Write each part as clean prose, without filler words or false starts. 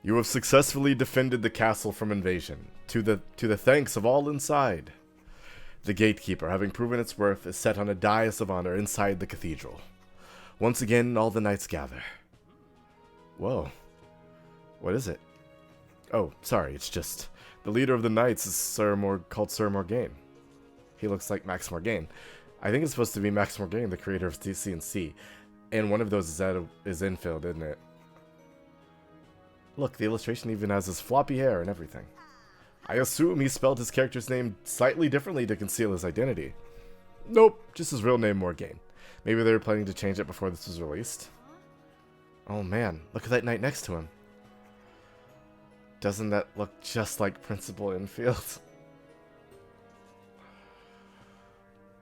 You have successfully defended the castle from invasion, to the thanks of all inside. The gatekeeper, having proven its worth, is set on a dais of honor inside the cathedral. Once again, all the knights gather. Whoa. What is it? Oh, sorry, it's just... The leader of the knights is called Sir Morgaine. He looks like Max Morgaine. I think it's supposed to be Max Morgaine, the creator of CNC. And one of those is infilled, isn't it? Look, the illustration even has his floppy hair and everything. I assume he spelled his character's name slightly differently to conceal his identity. Nope, just his real name, Morgaine. Maybe they were planning to change it before this was released. Oh man, look at that knight next to him. Doesn't that look just like Principal Enfield?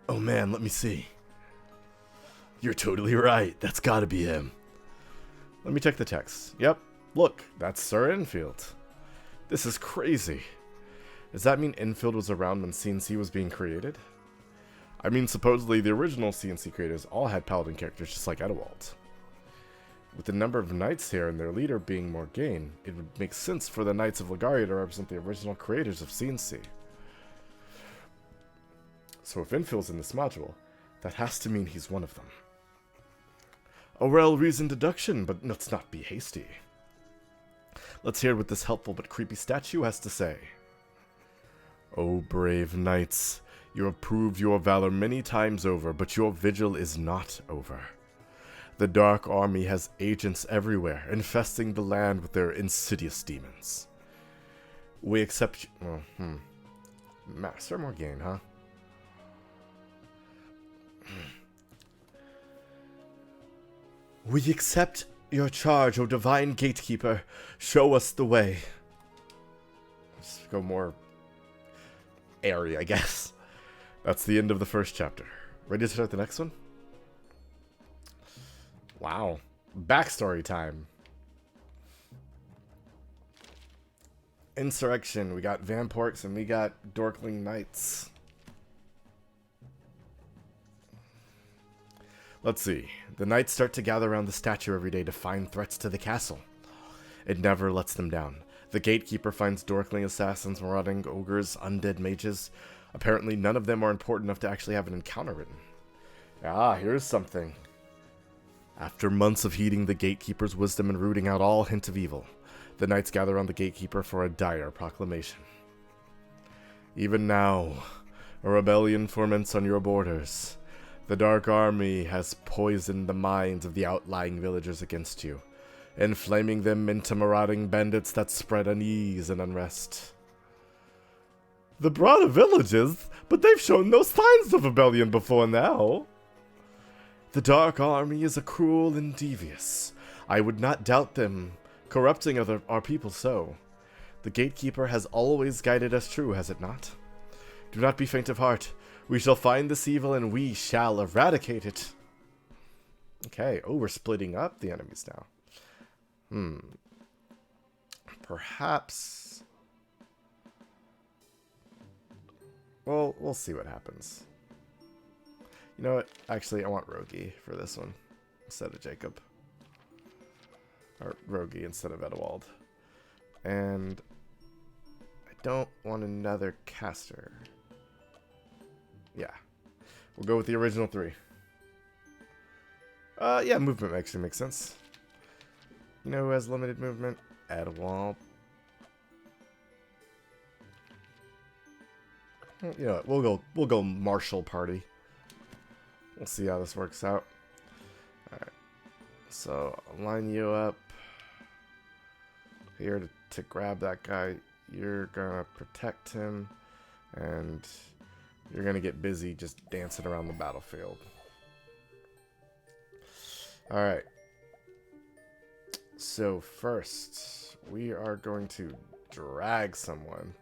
Oh man, let me see. You're totally right, that's gotta be him. Let me check the text. Yep, look, that's Sir Enfield. This is crazy. Does that mean Enfield was around when CNC was being created? I mean, supposedly the original CNC creators all had paladin characters just like Edewald. With the number of knights here and their leader being Morgaine, it would make sense for the Knights of Legaria to represent the original creators of CNC. So if Enfield's in this module, that has to mean he's one of them. A well-reasoned deduction, but let's not be hasty. Let's hear what this helpful but creepy statue has to say. O brave knights, you have proved your valor many times over, but your vigil is not over. The Dark Army has agents everywhere, infesting the land with their insidious demons. We accept you... Sir Morgaine, huh? We accept your charge, O Divine Gatekeeper. Show us the way. Let's go more airy, I guess. That's the end of the first chapter. Ready to start the next one? Wow. Backstory time. Insurrection. We got Vamporks and we got Dorkling Knights. Let's see. The knights start to gather around the statue every day to find threats to the castle. It never lets them down. The gatekeeper finds Dorkling assassins, marauding ogres, undead mages. Apparently none of them are important enough to actually have an encounter written. Ah, here's something. After months of heeding the gatekeeper's wisdom and rooting out all hint of evil, the knights gather around the gatekeeper for a dire proclamation. Even now, a rebellion ferments on your borders. The Dark Army has poisoned the minds of the outlying villagers against you, inflaming them into marauding bandits that spread unease and unrest. The broader villages? But they've shown no signs of rebellion before now. The Dark Army is a cruel and devious. I would not doubt them corrupting our people so. The gatekeeper has always guided us true, has it not? Do not be faint of heart. We shall find this evil and we shall eradicate it. Okay, oh, we're splitting up the enemies now. Perhaps... Well, we'll see what happens. You know what? Actually, I want Rogi for this one instead of Jacob. Or Rogi instead of Edewald. And I don't want another caster. Yeah. We'll go with the original 3. Yeah, movement actually makes sense. You know who has limited movement? Edewald. You know what? We'll go martial party. We'll see how this works out. Alright. So, I'll line you up here to grab that guy. You're gonna protect him, and you're gonna get busy just dancing around the battlefield. Alright. So, first, we are going to drag someone.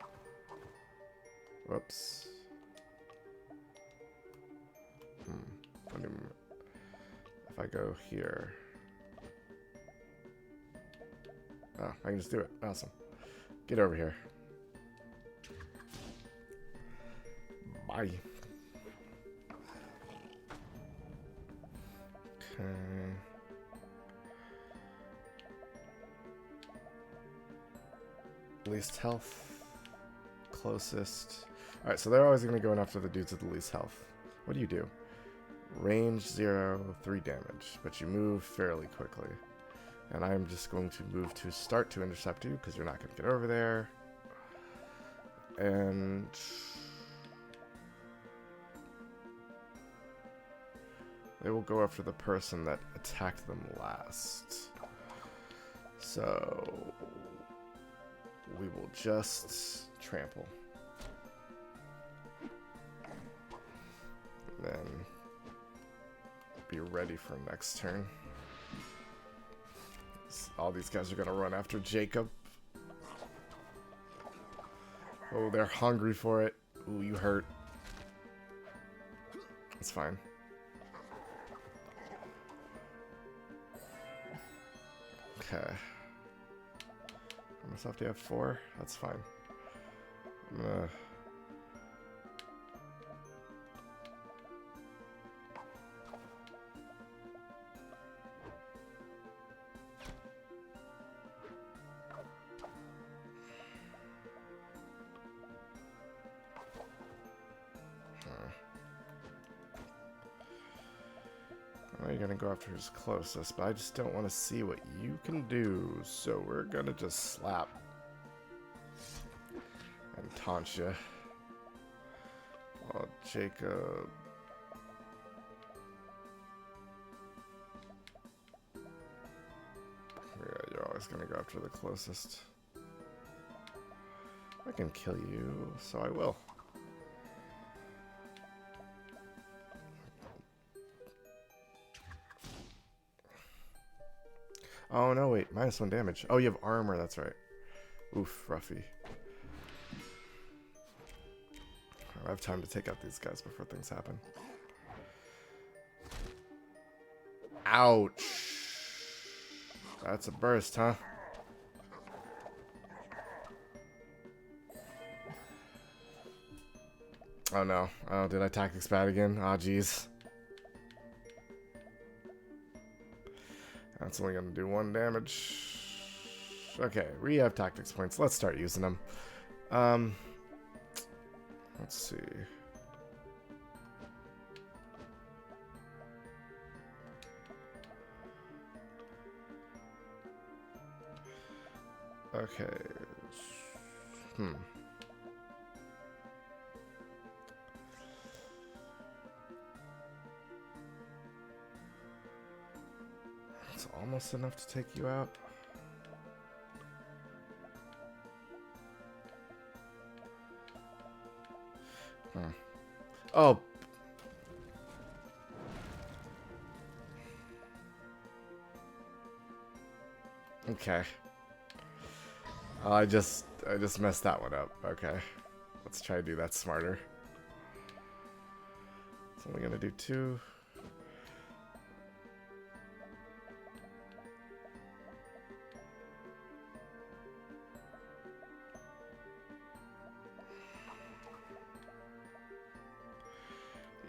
Whoops. If I go here. Oh, I can just do it. Awesome. Get over here. Bye. Okay. Least health. Closest. Alright, so they're always going to be going after the dudes with the least health. What do you do? Range 0, 3 damage, but you move fairly quickly. And I'm just going to move to start to intercept you, because you're not going to get over there. And they will go after the person that attacked them last. So we will just trample. And then be ready for next turn. All these guys are going to run after Jacob. Oh, they're hungry for it. Ooh, you hurt. It's fine. Okay. How much left do you have? 4? That's fine. I'm gonna... I know you're gonna go after who's closest, but I just don't want to see what you can do, so we're gonna just slap and taunt you. Oh, Jacob. Yeah, you're always gonna go after the closest. I can kill you, so I will. Oh, no, wait. -1 damage. Oh, you have armor. That's right. Oof, roughy. I have time to take out these guys before things happen. Ouch. That's a burst, huh? Oh, no. Oh, did I tactics bad again? Oh, jeez. That's only going to do 1 damage. Okay, we have tactics points. Let's start using them. Let's see. Okay. It's almost enough to take you out. Oh. Okay. I just messed that one up. Okay. Let's try to do that smarter. It's only gonna do 2.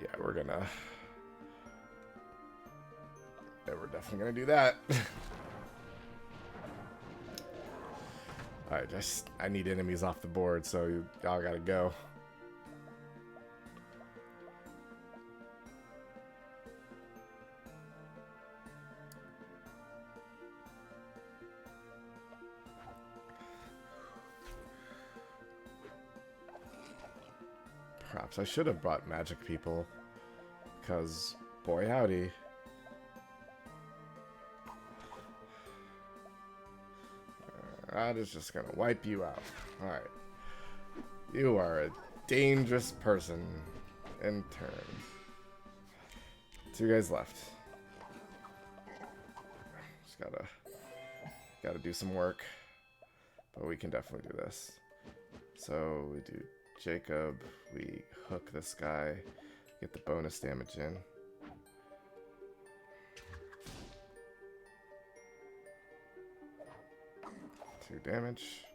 Yeah, we're definitely gonna do that. Alright, I need enemies off the board, so y'all gotta go. Perhaps I should have brought magic people, because boy howdy. That is just gonna wipe you out. Alright. You are a dangerous person. In turn. 2 guys left. Just gotta do some work. But we can definitely do this. So we do Jacob, we hook this guy, get the bonus damage in. Two damage.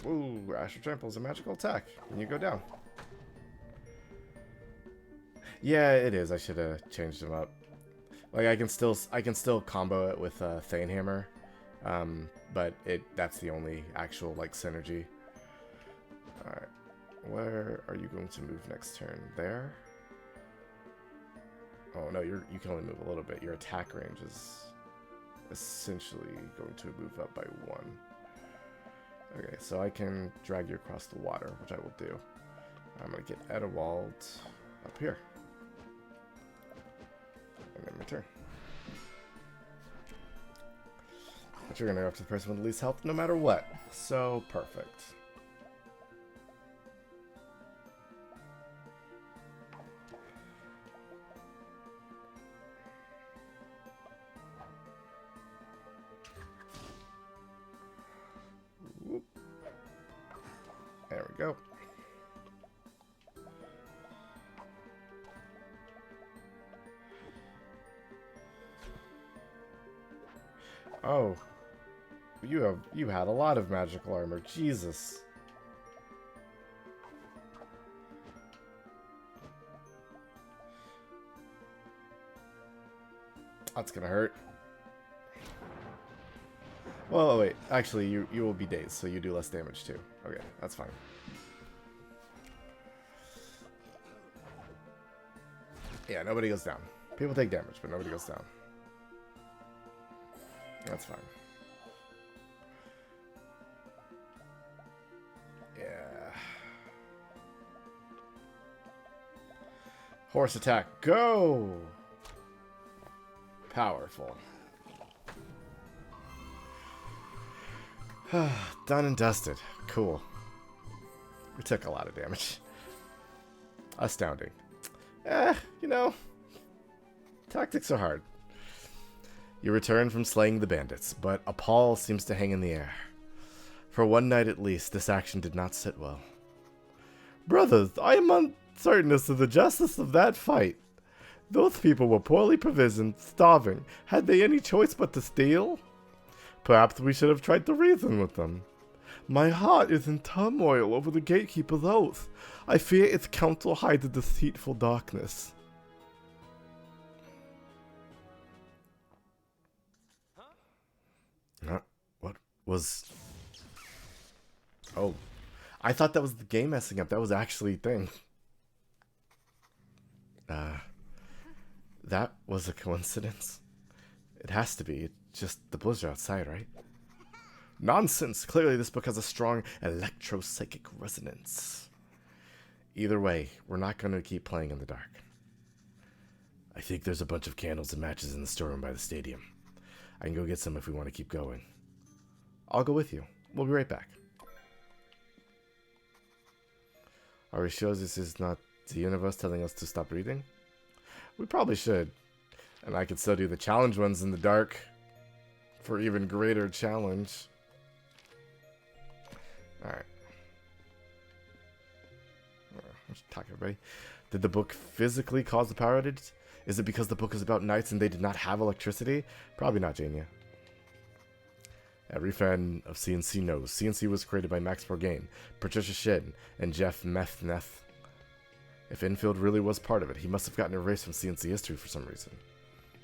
Ooh, Astral Trample is a magical attack, and you go down. Yeah, it is. I should have changed them up. Like I can still combo it with Thane Hammer, but that's the only actual like synergy. All right, where are you going to move next turn? There. Oh no, you can only move a little bit. Your attack range is essentially going to move up by 1. Okay, so I can drag you across the water, which I will do. I'm gonna get Edewald up here. And then return. But you're gonna go after the person with the least health no matter what. So perfect. Whoop. There we go. Oh, you had a lot of magical armor. Jesus. That's gonna hurt. Well, wait. Actually, you will be dazed, so you do less damage too. Okay, that's fine. Yeah, nobody goes down. People take damage, but nobody goes down. That's fine. Yeah. Horse attack, go! Powerful. Done and dusted. Cool. We took a lot of damage. Astounding. You know, tactics are hard. You return from slaying the bandits, but a pall seems to hang in the air. For one night at least, this action did not sit well. Brothers, I am uncertain as to the justice of that fight. Those people were poorly provisioned, starving. Had they any choice but to steal? Perhaps we should have tried to reason with them. My heart is in turmoil over the gatekeeper's oath. I fear its counsel hides a deceitful darkness. What was... Oh. I thought that was the game messing up. That was actually a thing. That was a coincidence. It has to be. It's just the blizzard outside, right? Nonsense! Clearly this book has a strong electro-psychic resonance. Either way, we're not going to keep playing in the dark. I think there's a bunch of candles and matches in the storeroom by the stadium. I can go get some if we want to keep going. I'll go with you. We'll be right back. Are we sure this is not the universe telling us to stop reading? We probably should. And I could still do the challenge ones in the dark for even greater challenge. Alright. Let's talk, everybody. Did the book physically cause the power outage? Is it because the book is about knights and they did not have electricity? Probably not, Jania. Every fan of CNC knows. CNC was created by Max Bourgain, Patricia Shin, and Jeff Methneth. If Infield really was part of it, he must have gotten erased from CNC history for some reason.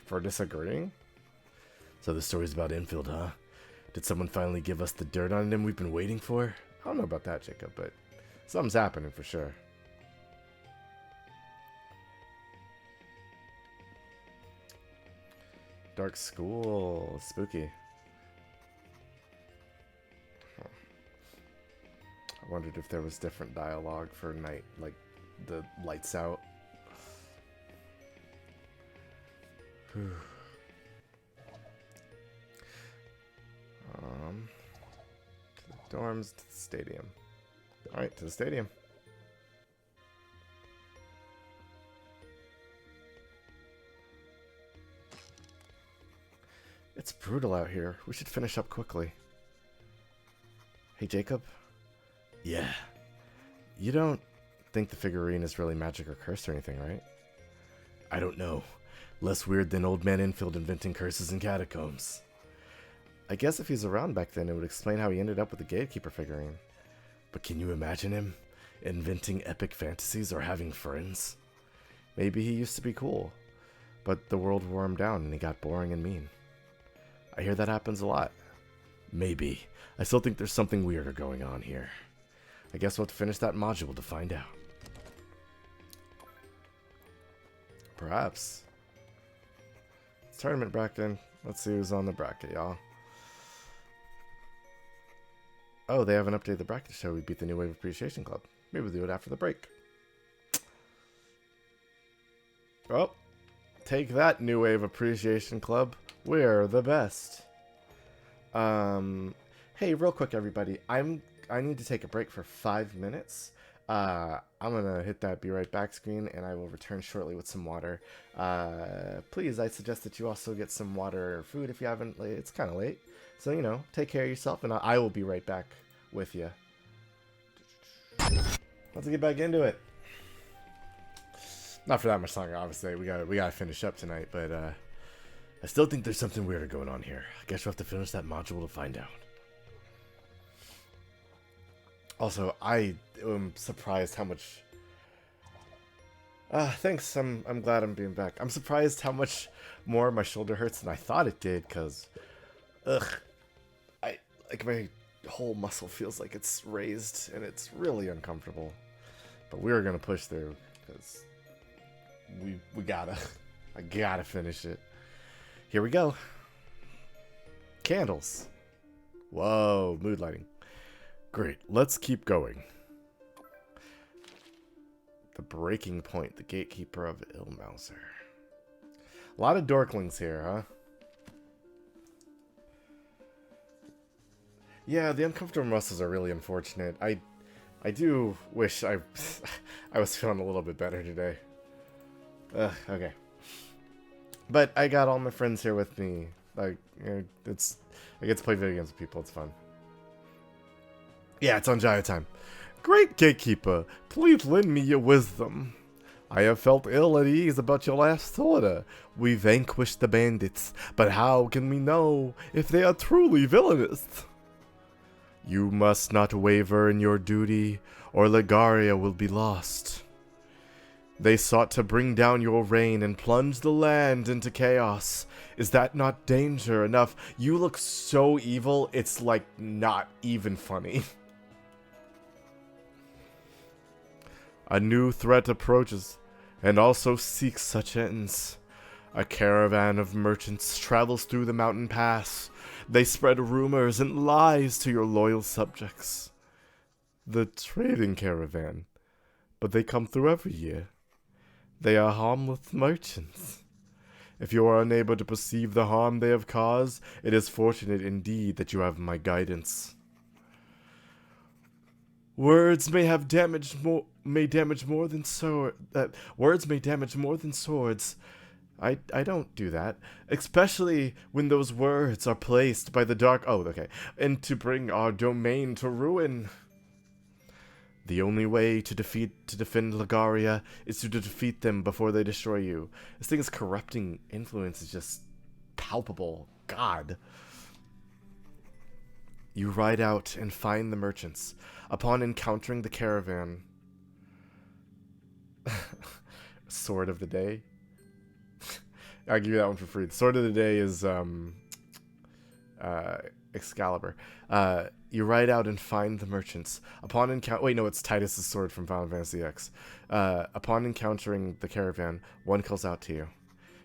For disagreeing? So the story's about Infield, huh? Did someone finally give us the dirt on him we've been waiting for? I don't know about that, Jacob, but something's happening for sure. Dark School. Spooky. I wondered if there was different dialogue for night, like the lights out. To the dorms, to the stadium. Alright, to the stadium. It's brutal out here. We should finish up quickly. Hey, Jacob? Yeah. You don't think the figurine is really magic or cursed or anything, right? I don't know. Less weird than Old Man Infield inventing curses in catacombs. I guess if he's around back then, it would explain how he ended up with the Gatekeeper figurine. But can you imagine him? Inventing epic fantasies or having friends? Maybe he used to be cool, but the world wore him down and he got boring and mean. I hear that happens a lot. Maybe. I still think there's something weirder going on here. I guess we'll have to finish that module to find out. Perhaps. Tournament bracket. Let's see who's on the bracket, y'all. Oh, they haven't updated the bracket to show we beat the New Wave Appreciation Club. Maybe we'll do it after the break. Oh, take that, New Wave Appreciation Club. We're the best. Hey, real quick, everybody. I need to take a break for 5 minutes. I'm gonna hit that be right back screen, and I will return shortly with some water. Please, I suggest that you also get some water or food if you haven't. It's kind of late, so you know, take care of yourself, and I will be right back with you. Let's get back into it. Not for that much longer, obviously. We gotta finish up tonight, but I still think there's something weirder going on here. I guess we'll have to finish that module to find out. Also, I am surprised how much... thanks, I'm glad I'm being back. I'm surprised how much more my shoulder hurts than I thought it did, because... Like, my whole muscle feels like it's raised, and it's really uncomfortable. But we're gonna push through, because... We gotta... I gotta finish it. Here we go. Candles. Whoa, mood lighting. Great, let's keep going. The breaking point, the gatekeeper of Ilmauser. A lot of dorklings here, huh? Yeah, the uncomfortable muscles are really unfortunate. I do wish I was feeling a little bit better today. Okay. But I got all my friends here with me. Like, you know, I get to play video games with people. It's fun. Yeah, it's on Jaya time. Great Gatekeeper, please lend me your wisdom. I have felt ill at ease about your last order. We vanquished the bandits, but how can we know if they are truly villainous? You must not waver in your duty, or Lagaria will be lost. They sought to bring down your reign and plunge the land into chaos. Is that not danger enough? You look so evil, it's like not even funny. A new threat approaches, and also seeks such ends. A caravan of merchants travels through the mountain pass. They spread rumors and lies to your loyal subjects. The trading caravan. But they come through every year. They are harmless merchants. If you are unable to perceive the harm they have caused, it is fortunate indeed that you have my guidance. Words may damage more than swords. Words may damage more than swords. I don't do that, especially when those words are placed by the dark. Oh, okay, and to bring our domain to ruin. The only way to defend Lagaria is to defeat them before they destroy you. This thing's corrupting influence is just palpable. God. You ride out and find the merchants. Upon encountering the caravan... Sword of the day? I'll give you that one for free. The sword of the day is, Excalibur. You ride out and find the merchants. Upon wait, no, it's Titus's sword from Final Fantasy X. Upon encountering the caravan, one calls out to you.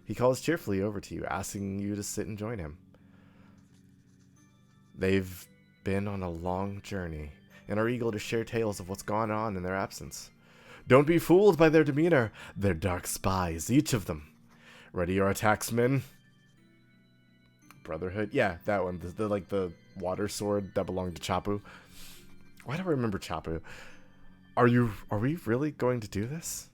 He calls cheerfully over to you, asking you to sit and join him. They've been on a long journey, and are eager to share tales of what's gone on in their absence. Don't be fooled by their demeanor. They're dark spies, each of them. Ready your attacks, men? Brotherhood? Yeah, that one. The water sword that belonged to Chapu. Why do I remember Chapu? Are we really going to do this?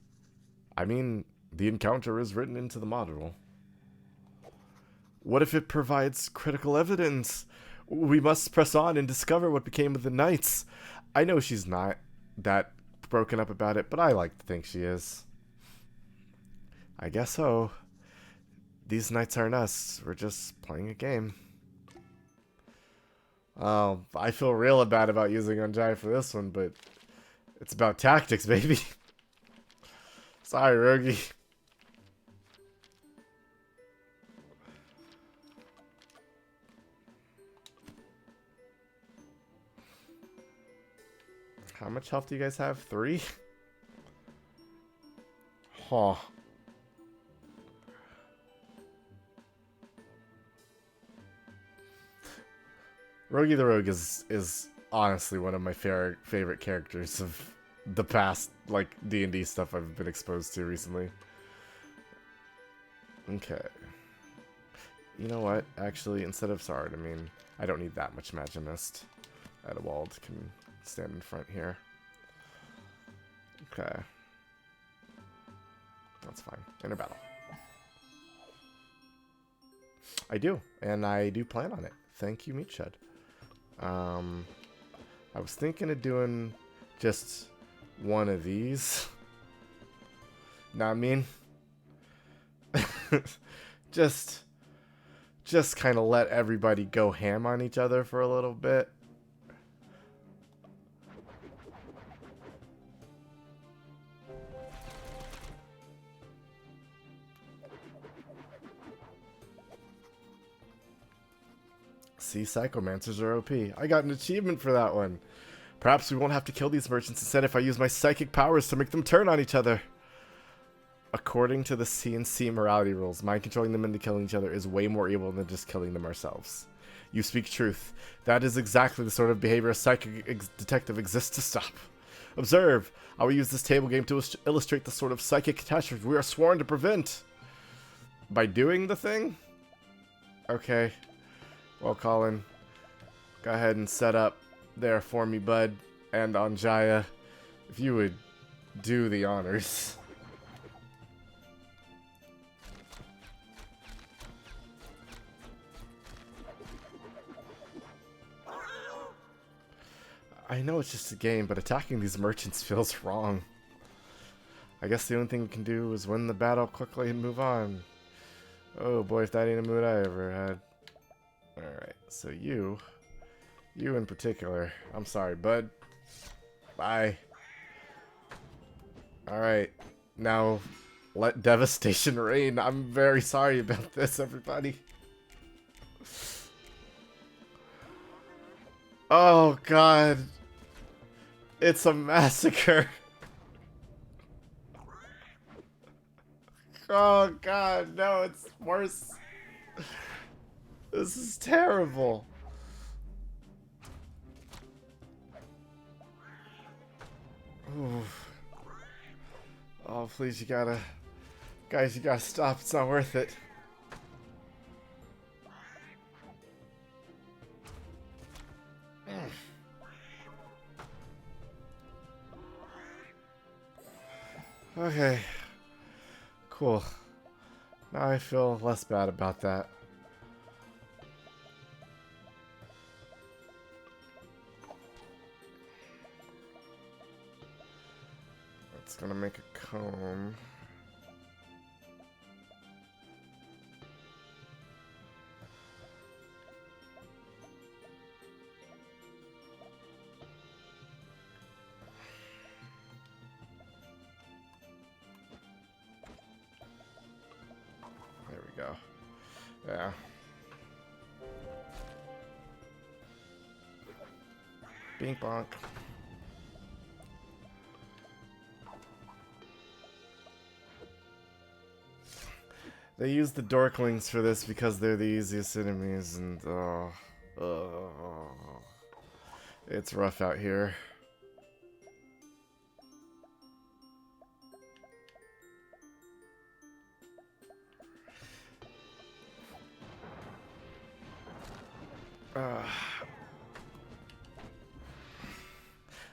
I mean, the encounter is written into the module. What if it provides critical evidence? We must press on and discover what became of the knights. I know she's not that broken up about it, but I like to think she is. I guess so. These knights aren't us. We're just playing a game. Oh, I feel real bad about using Unjai for this one, but it's about tactics, baby. Sorry, Rogi. How much health do you guys have? 3? Huh. Rogi the Rogue is honestly one of my favorite characters of the past, like, D&D stuff I've been exposed to recently. Okay. You know what? Actually, instead of Sard, I mean, I don't need that much Magimist. Edewald can stand in front here. Okay. That's fine. Enter battle. I do, and I do plan on it. Thank you, Meatshed. I was thinking of doing just one of these. Know what I mean? just kind of let everybody go ham on each other for a little bit. See, Psychomancers are OP. I got an achievement for that one. Perhaps we won't have to kill these merchants instead if I use my psychic powers to make them turn on each other. According to the CNC morality rules, mind controlling them into killing each other is way more evil than just killing them ourselves. You speak truth. That is exactly the sort of behavior a psychic detective exists to stop. Observe. I will use this table game to illustrate the sort of psychic catastrophe we are sworn to prevent. By doing the thing? Okay. Well, Colin, go ahead and set up there for me, bud. And Anjaya, if you would do the honors. I know it's just a game, but attacking these merchants feels wrong. I guess the only thing we can do is win the battle quickly and move on. Oh boy, if that ain't a mood I ever had. Alright, so you in particular, I'm sorry, bud. Bye. Alright, now let devastation reign. I'm very sorry about this, everybody. Oh god. It's a massacre. Oh god, no, it's worse. This is terrible. Oof. Oh, please, you gotta... Guys, you gotta stop. It's not worth it. Okay. Cool. Now I feel less bad about that. It's gonna make a cone. There we go. Yeah. Bink bonk. They use the Dorklings for this because they're the easiest enemies, and it's rough out here.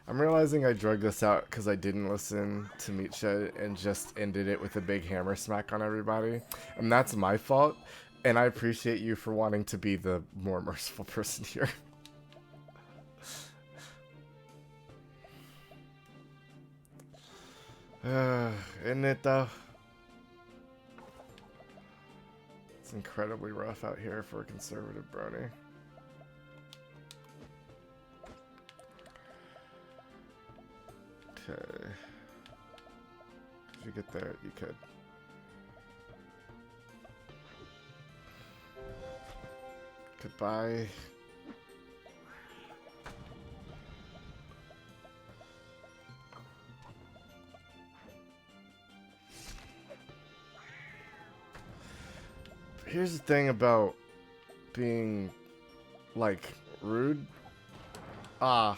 I'm realizing I drug this out because I didn't listen to Meatshed and just ended it with a big hammer smack on everybody. And that's my fault. And I appreciate you for wanting to be the more merciful person here. Isn't it though? It's incredibly rough out here for a conservative brony. Okay. If you get there, you could. Goodbye. Here's the thing about being, like, rude. Ah.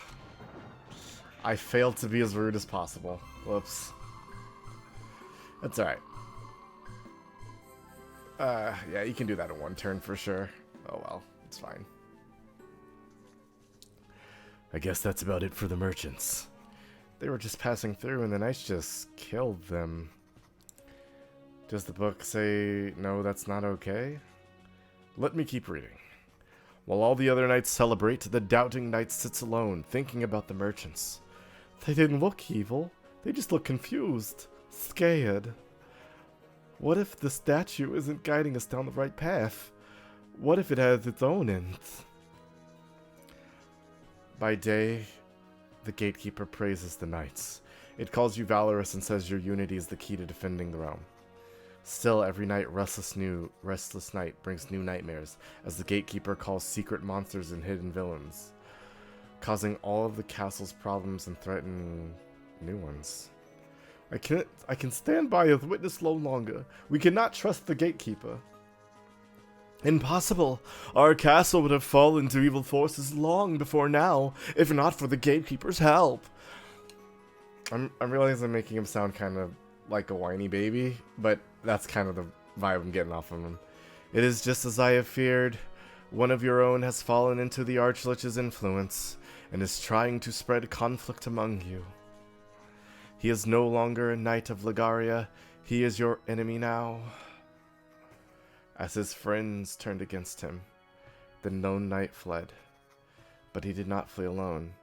I failed to be as rude as possible. Whoops. That's alright. Yeah, you can do that in one turn for sure. Oh well, it's fine. I guess that's about it for the merchants. They were just passing through and the knights just killed them. Does the book say, no, that's not okay? Let me keep reading. While all the other knights celebrate, the doubting knight sits alone, thinking about the merchants. They didn't look evil. They just look confused, scared. What if the statue isn't guiding us down the right path? What if it has its own ends? By day, the gatekeeper praises the knights. It calls you valorous and says your unity is the key to defending the realm. Still, every night, restless night brings new nightmares, as the gatekeeper calls secret monsters and hidden villains, causing all of the castle's problems and threatening new ones. I can stand by as witness no longer. We cannot trust the gatekeeper. Impossible. Our castle would have fallen to evil forces long before now, if not for the gatekeeper's help. I'm realizing I'm making him sound kind of like a whiny baby, but that's kind of the vibe I'm getting off of him. It is just as I have feared. One of your own has fallen into the Archlich's influence, and is trying to spread conflict among you. He is no longer a knight of Lagaria. He is your enemy now. As his friends turned against him, the lone knight fled. But he did not flee alone.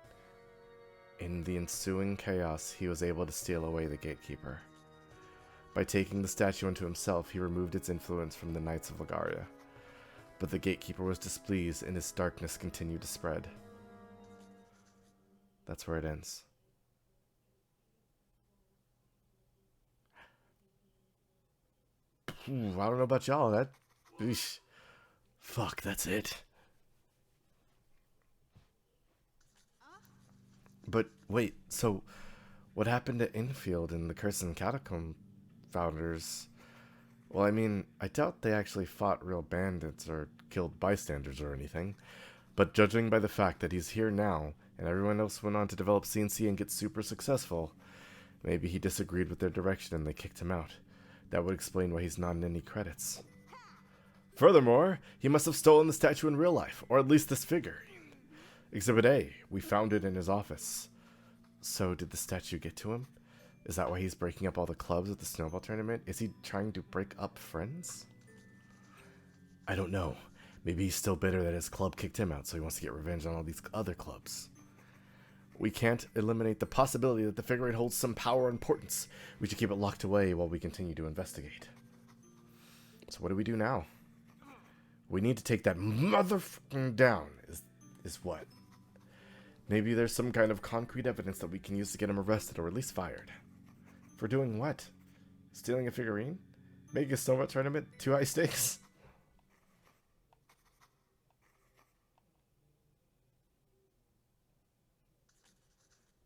In the ensuing chaos, he was able to steal away the gatekeeper. By taking the statue unto himself, he removed its influence from the knights of Lagaria. But the gatekeeper was displeased, and his darkness continued to spread. That's where it ends. Ooh, I don't know about y'all. That, eesh. Fuck, that's it. But wait, so what happened to Infield and the Cursed Catacomb founders? Well, I mean, I doubt they actually fought real bandits or killed bystanders or anything. But judging by the fact that he's here now, and everyone else went on to develop CNC and get super successful, maybe he disagreed with their direction and they kicked him out. That would explain why he's not in any credits. Furthermore, he must have stolen the statue in real life, or at least this figure. Exhibit A, we found it in his office. So did the statue get to him? Is that why he's breaking up all the clubs at the snowball tournament? Is he trying to break up friends? I don't know. Maybe he's still bitter that his club kicked him out, so he wants to get revenge on all these other clubs. We can't eliminate the possibility that the figurine holds some power or importance. We should keep it locked away while we continue to investigate. So what do we do now? We need to take that motherfucking down, is what? Maybe there's some kind of concrete evidence that we can use to get him arrested or at least fired. For doing what? Stealing a figurine? Making a snowball tournament? Too high stakes?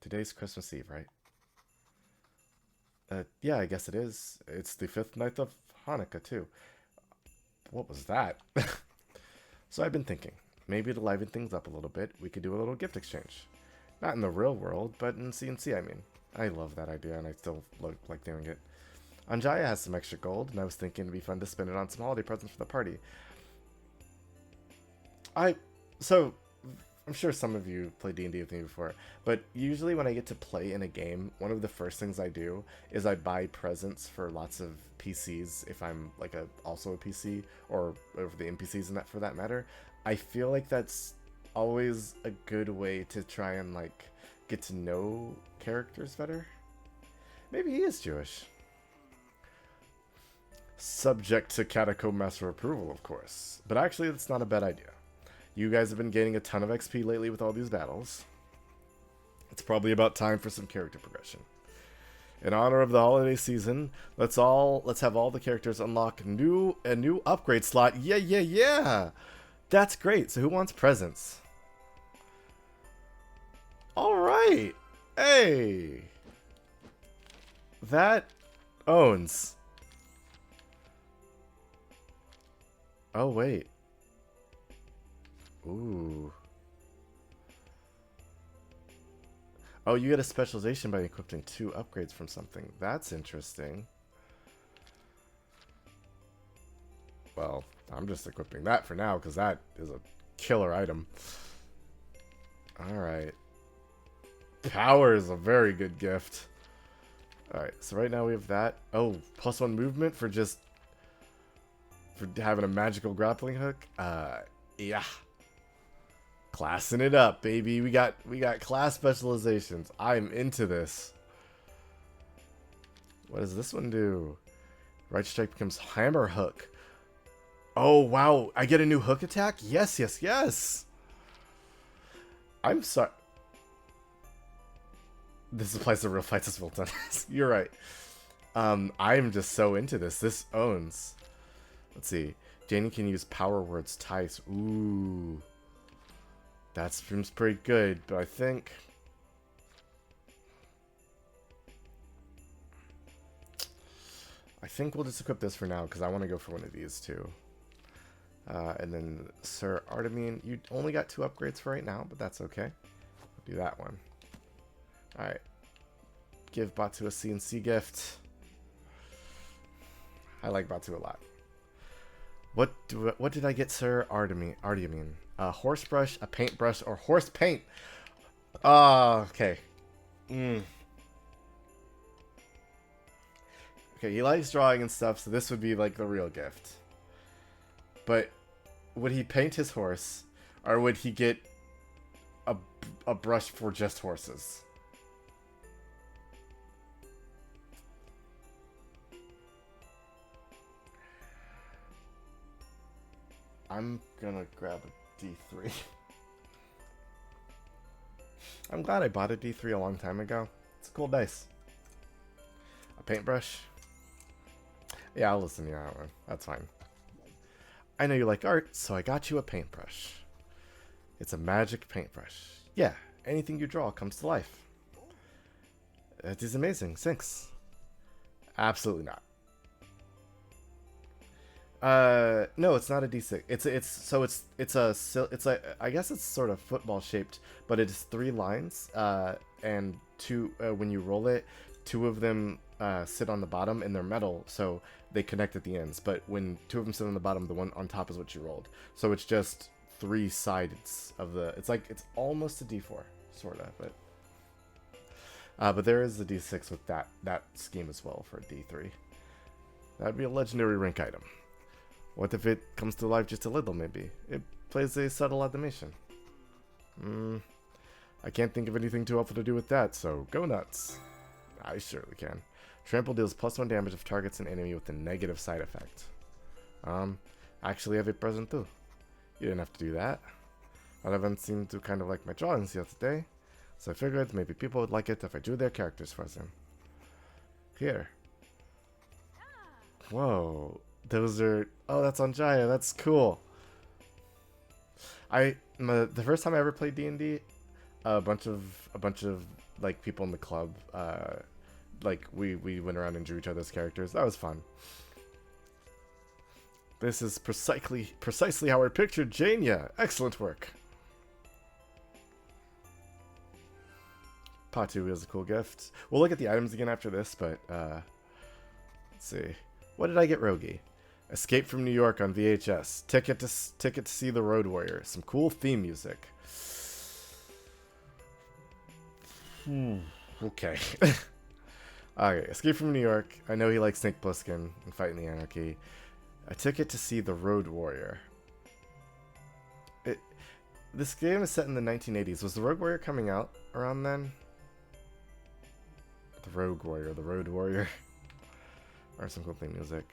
Today's Christmas Eve, right? Yeah, I guess it is. It's the 5th night of Hanukkah, too. What was that? So I've been thinking, maybe to liven things up a little bit, we could do a little gift exchange. Not in the real world, but in CNC, I mean. I love that idea, and I still like doing it. Anjaya has some extra gold, and I was thinking it'd be fun to spend it on some holiday presents for the party. So, I'm sure some of you played D&D with me before, but usually when I get to play in a game, one of the first things I do is I buy presents for lots of PCs, if I'm like also a PC, or for the NPCs and that for that matter. I feel like that's always a good way to try and like get to know characters better. Maybe he is Jewish. Subject to Catacomb Master approval, of course. But actually, that's not a bad idea. You guys have been gaining a ton of XP lately with all these battles. It's probably about time for some character progression. In honor of the holiday season, let's have all the characters unlock a new upgrade slot. Yeah. That's great. So who wants presents? All right. Hey. That owns. Oh, wait. Ooh. Oh, you get a specialization by equipping 2 upgrades from something. That's interesting. Well, I'm just equipping that for now because that is a killer item. Alright. Power is a very good gift. Alright, so right now we have that. Oh, +1 movement for just... for having a magical grappling hook. Yeah. Classing it up, baby. We got class specializations. I'm into this. What does this one do? Right strike becomes hammer hook. Oh, wow. I get a new hook attack? Yes, yes, yes. I'm sorry. This applies to real fights as well, Dennis. You're right. I'm just so into this. This owns. Let's see. Janie can use power words twice. Ooh. That seems pretty good, but I think... we'll just equip this for now, because I want to go for one of these, too. And then Sir Artemine, you only got 2 upgrades for right now, but that's okay. We'll do that one. Alright. Give Batu a CNC gift. I like Batu a lot. What did I get, Sir Artemine? A horse brush, a paintbrush, or horse paint? Okay. Okay, he likes drawing and stuff, so this would be like the real gift. But would he paint his horse, or would he get a brush for just horses? I'm gonna grab a D3. I'm glad I bought a D3 a long time ago. It's a cool dice. A paintbrush. Yeah, I'll listen to you on that one. That's fine. I know you like art, so I got you a paintbrush. It's a magic paintbrush. Yeah, anything you draw comes to life. That is amazing. Thanks. Absolutely not. No, it's not a D6. It's a I guess it's sort of football shaped, but it's 3 lines. And 2 when you roll it, 2 of them sit on the bottom and they're metal, so they connect at the ends. But when 2 of them sit on the bottom, the one on top is what you rolled. So it's just 3 sides of the. It's almost a D4, sorta, but there is a D6 with that scheme as well for a D3. That'd be a legendary rank item. What if it comes to life just a little, maybe? It plays a subtle animation. I can't think of anything too awful to do with that, so go nuts. I surely can. Trample deals +1 damage if targets an enemy with a negative side effect. Actually have it present too. You didn't have to do that. Eleven seemed to kind of like my drawings here today, so I figured maybe people would like it if I drew their characters for them. Here. Whoa. Those are... Oh, that's on Jaya. That's cool. The first time I ever played D&D, a bunch of like people in the club, like we went around and drew each other's characters. That was fun. This is precisely how I pictured Jania. Excellent work. Patu is a cool gift. We'll look at the items again after this, but let's see. What did I get, Rogi? Escape from New York on VHS. Ticket to see the Road Warrior. Some cool theme music. Okay. Okay, Escape from New York. I know he likes Snake Plissken and Fighting the Anarchy. A ticket to see the Road Warrior. This game is set in the 1980s. Was the Road Warrior coming out around then? The Road Warrior, the Road Warrior. Or some cool theme music.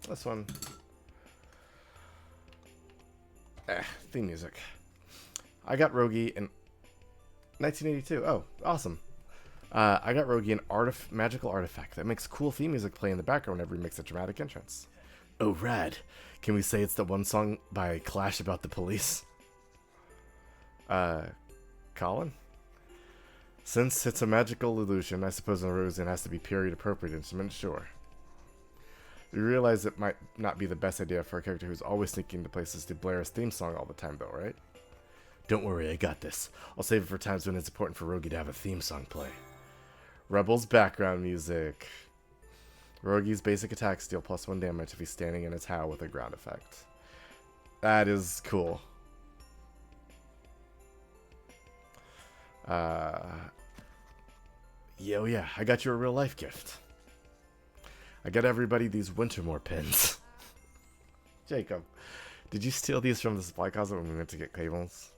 This one. Theme music. I got Rogi in 1982. Oh, awesome. I got Rogi an magical artifact that makes cool theme music play in the background whenever he makes a dramatic entrance. Oh, rad. Can we say it's the one song by Clash about the police? Colin? Since it's a magical illusion, I suppose an erosion has to be period appropriate instrument, sure. We realize it might not be the best idea for a character who's always sneaking to places to blare his theme song all the time, though, right? Don't worry, I got this. I'll save it for times when it's important for Rogi to have a theme song play. Rebel's background music. Rogi's basic attacks deal +1 damage if he's standing in a tower with a ground effect. That is cool. Yeah, I got you a real life gift. I got everybody these Wintermore pins. Jacob, did you steal these from the supply closet when we went to get cables?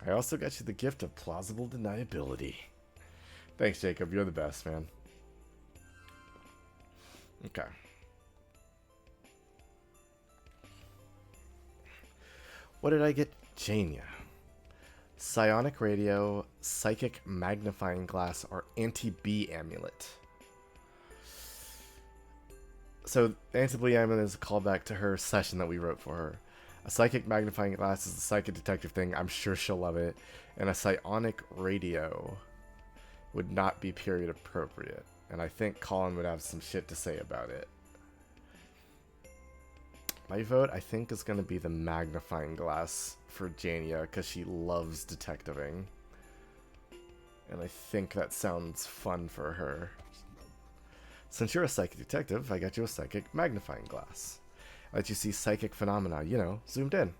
I also got you the gift of plausible deniability. Thanks, Jacob. You're the best, man. Okay. What did I get Jania? Psionic Radio, Psychic Magnifying Glass, or Anti-Bee Amulet. So, the Anti-Bee Amulet is a callback to her session that we wrote for her. A Psychic Magnifying Glass is a psychic detective thing. I'm sure she'll love it. And a Psionic Radio would not be period appropriate. And I think Colin would have some shit to say about it. My vote, I think, is going to be the Magnifying Glass for Jania, because she loves detectiving. And I think that sounds fun for her. Since you're a psychic detective, I got you a Psychic Magnifying Glass. I let you see psychic phenomena, you know, zoomed in.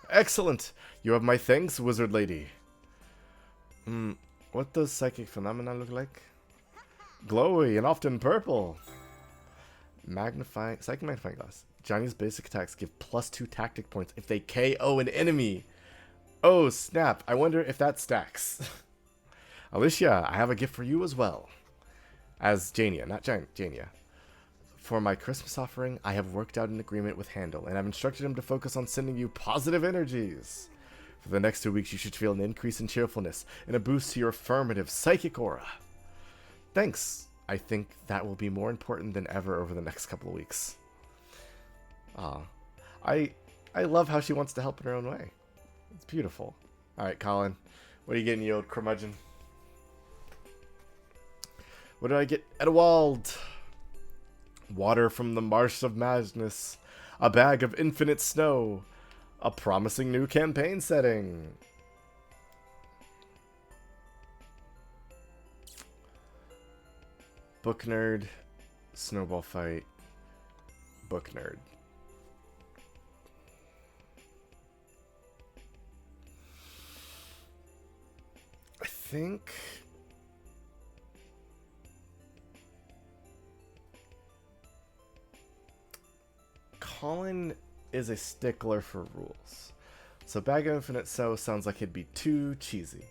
Excellent! You have my thanks, wizard lady. What does psychic phenomena look like? Glowy and often purple. Psychic Magnifying Glass. Johnny's basic attacks give +2 tactic points if they KO an enemy. Oh, snap. I wonder if that stacks. Alicia, I have a gift for you as well. As Jania, not Jania. For my Christmas offering, I have worked out an agreement with Handel, and I've instructed him to focus on sending you positive energies. For the next 2 weeks, you should feel an increase in cheerfulness and a boost to your affirmative psychic aura. Thanks. I think that will be more important than ever over the next couple of weeks. I love how she wants to help in her own way. It's beautiful. Alright, Colin. What are you getting, you old curmudgeon? What did I get? Edwald! Water from the Marsh of Madness. A bag of infinite snow. A promising new campaign setting. Book nerd. Snowball fight. Book nerd. I think Colin is a stickler for rules. So Bag of Infinite So sounds like it'd be too cheesy.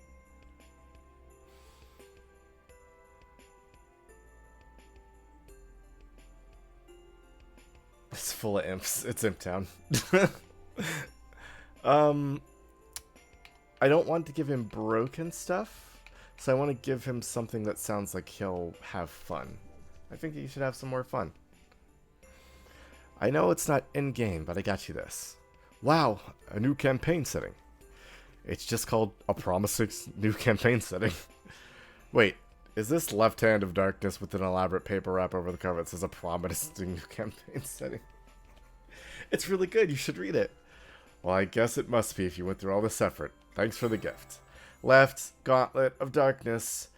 It's full of imps. It's Imp Town. I don't want to give him broken stuff, so I want to give him something that sounds like he'll have fun. I think he should have some more fun. I know it's not in-game, but I got you this. Wow, a new campaign setting. It's just called a promising new campaign setting. Wait, is this Left Hand of Darkness with an elaborate paper wrap over the cover that says a promising new campaign setting? It's really good, you should read it. Well, I guess it must be if you went through all this effort. Thanks for the gift. Left, Gauntlet of Darkness.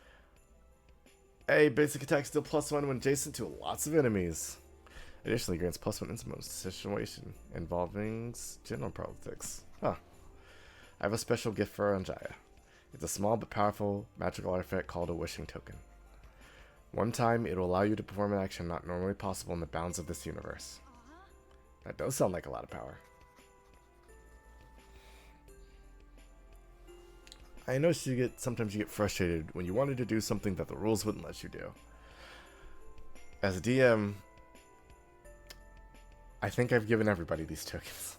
A basic attack still +1 when adjacent to lots of enemies. Additionally, grants +1 in most situation involving general politics. Huh. I have a special gift for Anjaya. It's a small but powerful magical artifact called a wishing token. One time, it will allow you to perform an action not normally possible in the bounds of this universe. That does sound like a lot of power. I noticed sometimes you get frustrated when you wanted to do something that the rules wouldn't let you do. As a DM, I think I've given everybody these tokens.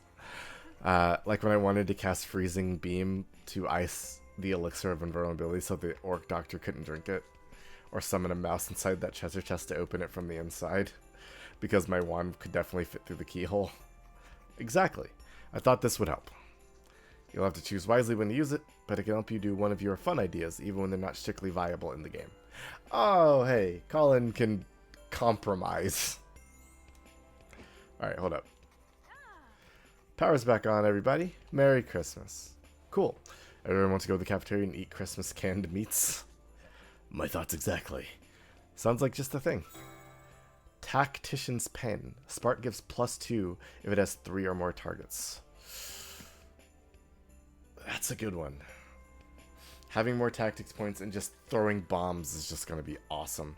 Like when I wanted to cast Freezing Beam to ice the Elixir of Invulnerability so the Orc Doctor couldn't drink it. Or summon a mouse inside that treasure chest to open it from the inside. Because my wand could definitely fit through the keyhole. Exactly. I thought this would help. You'll have to choose wisely when to use it, but it can help you do one of your fun ideas, even when they're not strictly viable in the game. Oh, hey, Colin can compromise. Alright, hold up. Power's back on, everybody. Merry Christmas. Cool. Everyone wants to go to the cafeteria and eat Christmas canned meats? My thoughts exactly. Sounds like just a thing. Tactician's Pen. Spark gives +2 if it has 3 or more targets. That's a good one. Having more tactics points and just throwing bombs is just going to be awesome.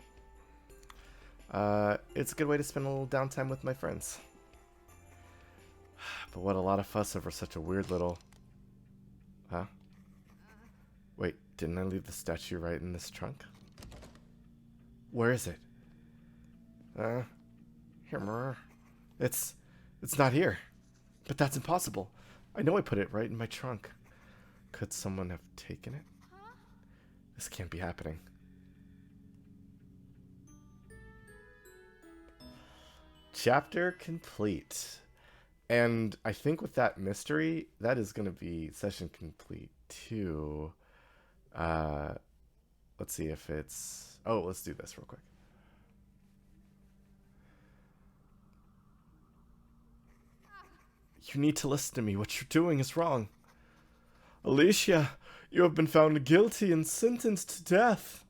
It's a good way to spend a little downtime with my friends. But what a lot of fuss over such a weird little... Huh? Wait, didn't I leave the statue right in this trunk? Where is it? Here. It's not here. But that's impossible. I know I put it right in my trunk. Could someone have taken it? This can't be happening. Chapter complete. And I think with that mystery, that is going to be session complete too. Let's see if it's... Oh, let's do this real quick. You need to listen to me. What you're doing is wrong. Alicia, you have been found guilty and sentenced to death.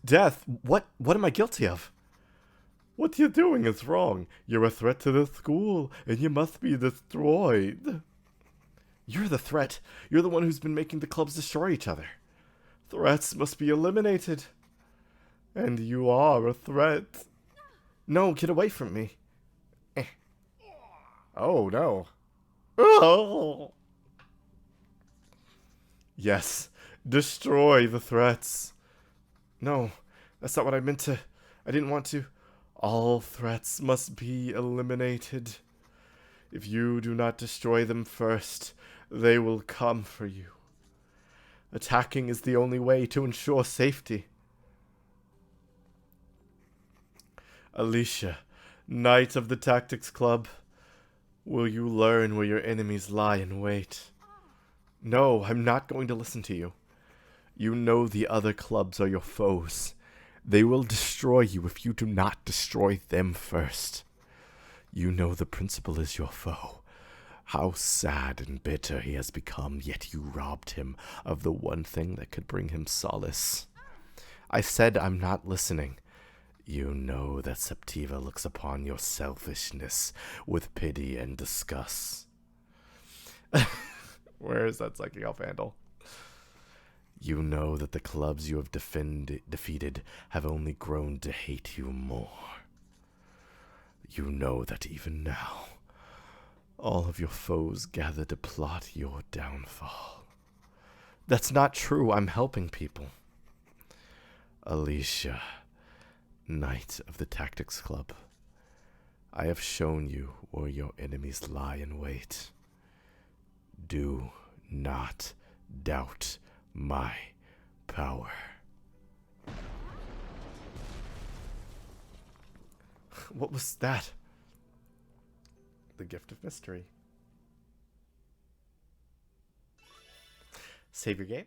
Death? What am I guilty of? What you're doing is wrong. You're a threat to the school, and you must be destroyed. You're the threat. You're the one who's been making the clubs destroy each other. Threats must be eliminated. And you are a threat. No, get away from me. Oh, no. Oh. Yes, destroy the threats. No, that's not what I meant to... I didn't want to... All threats must be eliminated. If you do not destroy them first, they will come for you. Attacking is the only way to ensure safety. Alicia, Knight of the Tactics Club, will you learn where your enemies lie in wait? No, I'm not going to listen to you. You know the other clubs are your foes. They will destroy you if you do not destroy them first. You know the principal is your foe. How sad and bitter he has become, yet you robbed him of the one thing that could bring him solace. I said I'm not listening. You know that Septiva looks upon your selfishness with pity and disgust. Where is that psychic elf handle? You know that the clubs you have defeated have only grown to hate you more. You know that even now, all of your foes gather to plot your downfall. That's not true. I'm helping people. Alicia, Knight of the Tactics Club, I have shown you where your enemies lie in wait. Do not doubt my power. What was that? The gift of mystery. Save your game.